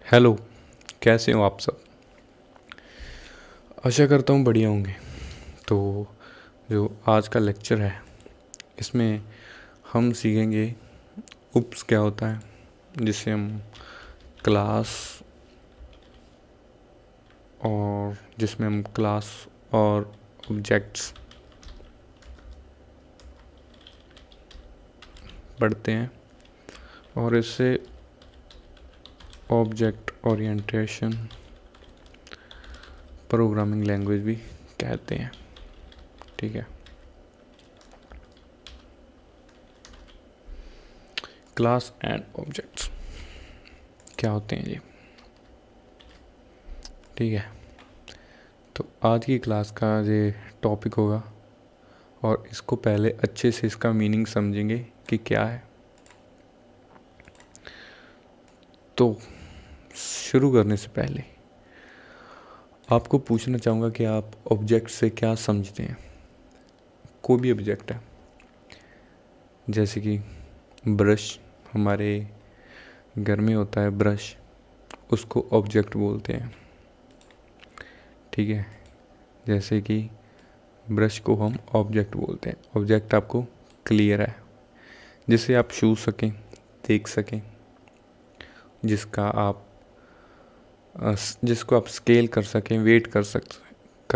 Hello. कैसे हो आप सब? आशा करता हूँ बढ़िया होंगे। तो जो आज का लेक्चर है इसमें हम सीखेंगे उप्स क्या होता है, जिसे हम क्लास जिसमें हम क्लास और ऑब्जेक्ट्स पढ़ते हैं और इससे ऑब्जेक्ट ओरिएंटेशन प्रोग्रामिंग लैंग्वेज भी कहते हैं। ठीक है। क्लास एंड ऑब्जेक्ट्स क्या होते हैं ये? ठीक है। तो आज की क्लास का ये टॉपिक होगा और इसको पहले अच्छे से इसका मीनिंग समझेंगे कि क्या है। तो शुरू करने से पहले आपको पूछना चाहूँगा कि आप ऑब्जेक्ट से क्या समझते हैं। कोई भी ऑब्जेक्ट है, जैसे कि ब्रश, हमारे घर में होता है ब्रश, उसको ऑब्जेक्ट बोलते हैं। ठीक है। जैसे कि ब्रश को हम ऑब्जेक्ट बोलते हैं। ऑब्जेक्ट आपको क्लियर है, जिसे आप छू सकें, देख सकें, जिसको आप स्केल कर सकें, वेट कर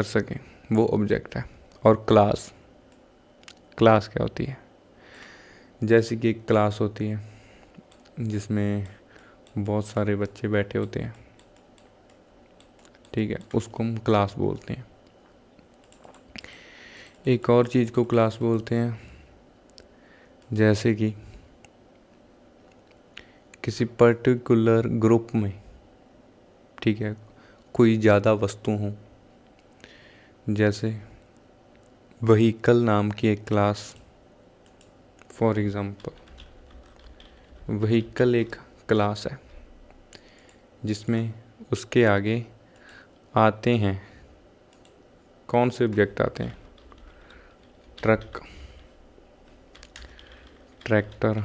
सकें, वो ऑब्जेक्ट है। और क्लास क्लास क्या होती है? जैसे कि एक क्लास होती है जिसमें बहुत सारे बच्चे बैठे होते हैं। ठीक है, उसको हम क्लास बोलते हैं। एक और चीज़ को क्लास बोलते हैं, जैसे कि किसी पर्टिकुलर ग्रुप में, ठीक है, कोई ज़्यादा वस्तु हो। जैसे व्हीकल नाम की एक क्लास, फॉर एग्ज़ाम्पल व्हीकल एक क्लास है जिसमें उसके आगे आते हैं कौन से ऑब्जेक्ट आते हैं? Truck, tractor.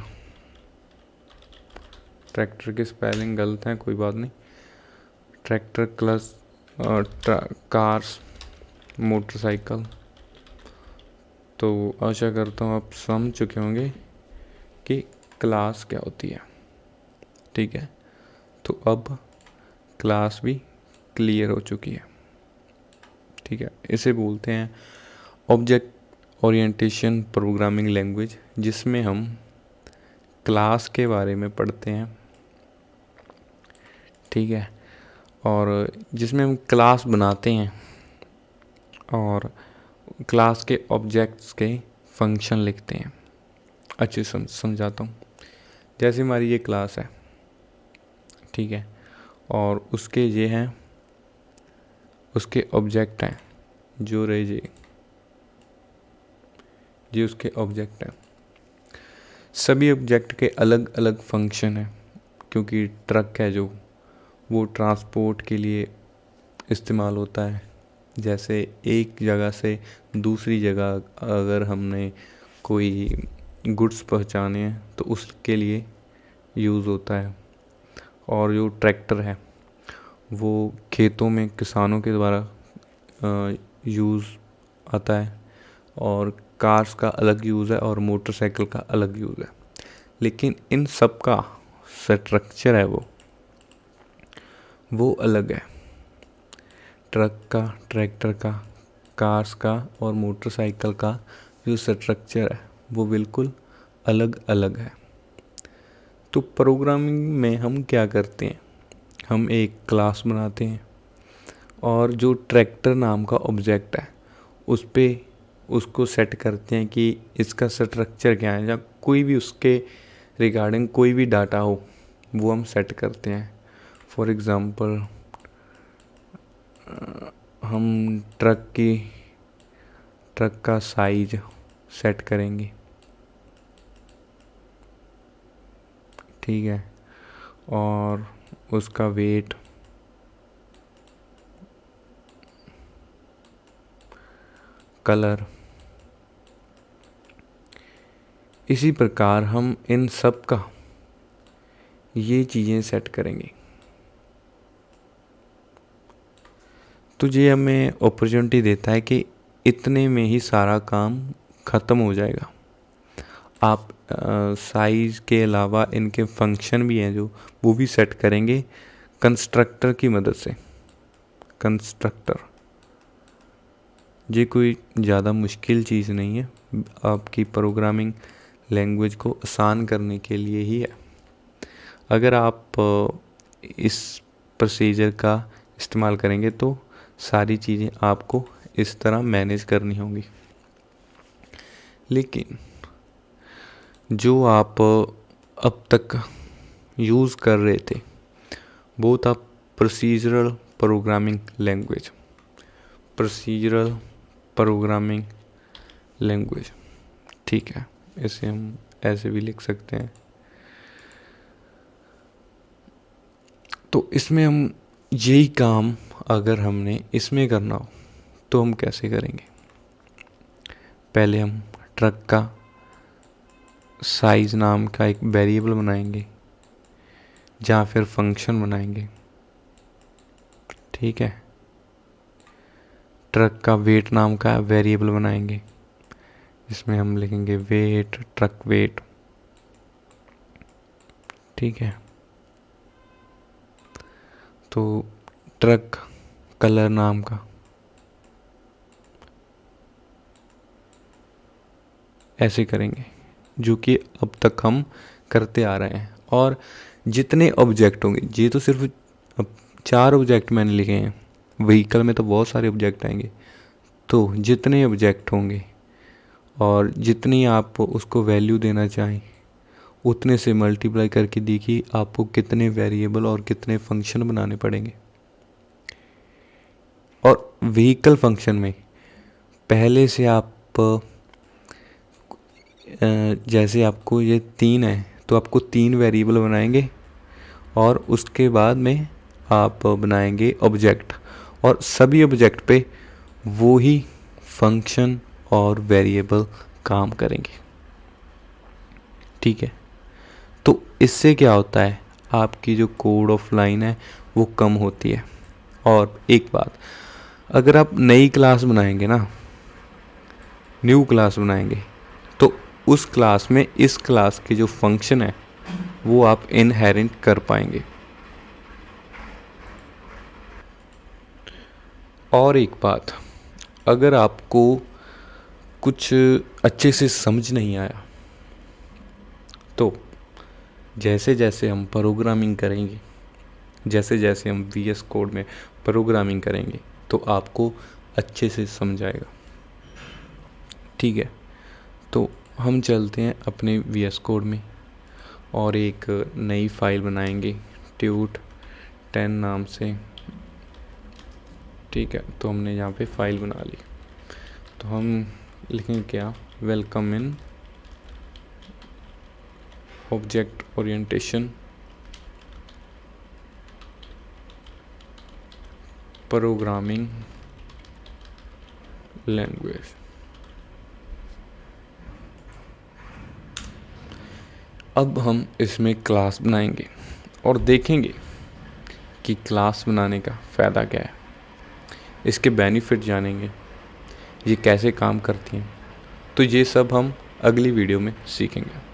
ट्रैक्टर की स्पेलिंग गलत है, कोई बात नहीं। Tractor plus cars, motorcycle. तो आशा करता हूँ आप समझ चुके होंगे कि क्लास क्या होती है। ठीक है। तो अब क्लास भी क्लियर हो चुकी है। ठीक है। इसे बोलते हैं ऑब्जेक्ट ओरिएंटेशन प्रोग्रामिंग लैंग्वेज, जिसमें हम क्लास के बारे में पढ़ते हैं। ठीक है। और जिसमें हम क्लास बनाते हैं और क्लास के ऑब्जेक्ट्स के फंक्शन लिखते हैं। अच्छे समझाता हूँ। जैसे हमारी ये क्लास है, ठीक है, और उसके ये हैं, उसके ऑब्जेक्ट हैं, जो रहे ये उसके ऑब्जेक्ट हैं। सभी ऑब्जेक्ट के अलग अलग फंक्शन हैं, क्योंकि ट्रक है जो वो ट्रांसपोर्ट के लिए इस्तेमाल होता है। जैसे एक जगह से दूसरी जगह अगर हमने कोई गुड्स पहुंचाने हैं तो उसके लिए यूज़ होता है। और जो ट्रैक्टर है वो खेतों में किसानों के द्वारा यूज़ आता है। और कार्स का अलग यूज़ है और मोटरसाइकिल का अलग यूज़ है। लेकिन इन सब का स्ट्रक्चर है वो अलग है। ट्रक का, ट्रैक्टर का, कार्स का और मोटरसाइकिल का जो स्ट्रक्चर है वो बिल्कुल अलग अलग है। तो प्रोग्रामिंग में हम क्या करते हैं? हम एक क्लास बनाते हैं और जो ट्रैक्टर नाम का ऑब्जेक्ट है उस पे उसको सेट करते हैं कि इसका स्ट्रक्चर क्या है, या कोई भी उसके रिगार्डिंग कोई भी डाटा हो वो हम सेट करते हैं। फॉर एग्ज़ाम्पल हम ट्रक का साइज सेट करेंगे। ठीक है। और उसका वेट, कलर। इसी प्रकार हम इन सब का ये चीज़ें सेट करेंगे। तो ये हमें अपॉर्चुनिटी देता है कि इतने में ही सारा काम ख़त्म हो जाएगा। आप साइज़ के अलावा इनके फंक्शन भी हैं जो वो भी सेट करेंगे कंस्ट्रक्टर की मदद से। कंस्ट्रक्टर ये कोई ज़्यादा मुश्किल चीज़ नहीं है, आपकी प्रोग्रामिंग लैंग्वेज को आसान करने के लिए ही है। अगर आप इस प्रोसीजर का इस्तेमाल करेंगे तो सारी चीज़ें आपको इस तरह मैनेज करनी होंगी। लेकिन जो आप अब तक यूज़ कर रहे थे वो था procedural programming language. Procedural programming language, ठीक है, इसे हम ऐसे भी लिख सकते हैं। तो इसमें हम यही काम अगर हमने इसमें करना हो तो हम कैसे करेंगे? पहले हम ट्रक का साइज़ नाम का एक वेरिएबल बनाएंगे या फिर फंक्शन बनाएंगे, ठीक है। ट्रक का वेट नाम का वेरिएबल बनाएंगे, इसमें हम लिखेंगे वेट, ट्रक वेट, ठीक है। तो ट्रक कलर नाम का ऐसे करेंगे, जो कि अब तक हम करते आ रहे हैं। और जितने ऑब्जेक्ट होंगे, ये तो सिर्फ अब 4 ऑब्जेक्ट मैंने लिखे हैं, व्हीकल में तो बहुत सारे ऑब्जेक्ट आएंगे। तो जितने ऑब्जेक्ट होंगे और जितनी आप उसको वैल्यू देना चाहें उतने से मल्टीप्लाई करके देखिए आपको कितने वेरिएबल और कितने फंक्शन बनाने पड़ेंगे। और व्हीकल फंक्शन में पहले से आप जैसे आपको ये 3 है तो आपको 3 वेरिएबल बनाएंगे और उसके बाद में आप बनाएंगे ऑब्जेक्ट, और सभी ऑब्जेक्ट पे वो ही फंक्शन और वेरिएबल काम करेंगे, ठीक है। तो इससे क्या होता है, आपकी जो कोड ऑफ लाइन है वो कम होती है। और एक बात, अगर आप नई क्लास बनाएंगे ना, न्यू क्लास बनाएंगे, तो उस क्लास में इस क्लास के जो फंक्शन है वो आप इनहेरिट कर पाएंगे। और एक बात, अगर आपको कुछ अच्छे से समझ नहीं आया तो जैसे जैसे हम प्रोग्रामिंग करेंगे, जैसे जैसे हम VS कोड में प्रोग्रामिंग करेंगे तो आपको अच्छे से समझ आएगा, ठीक है। तो हम चलते हैं अपने VS कोड में और एक नई फाइल बनाएंगे tut10 नाम से, ठीक है। तो हमने यहाँ पे फाइल बना ली, तो हम लिखेंगे क्या, welcome in object orientation programming language. अब हम इसमें क्लास बनाएंगे और देखेंगे कि क्लास बनाने का फ़ायदा क्या है, इसके बेनिफिट जानेंगे, ये कैसे काम करती हैं। तो ये सब हम अगली वीडियो में सीखेंगे।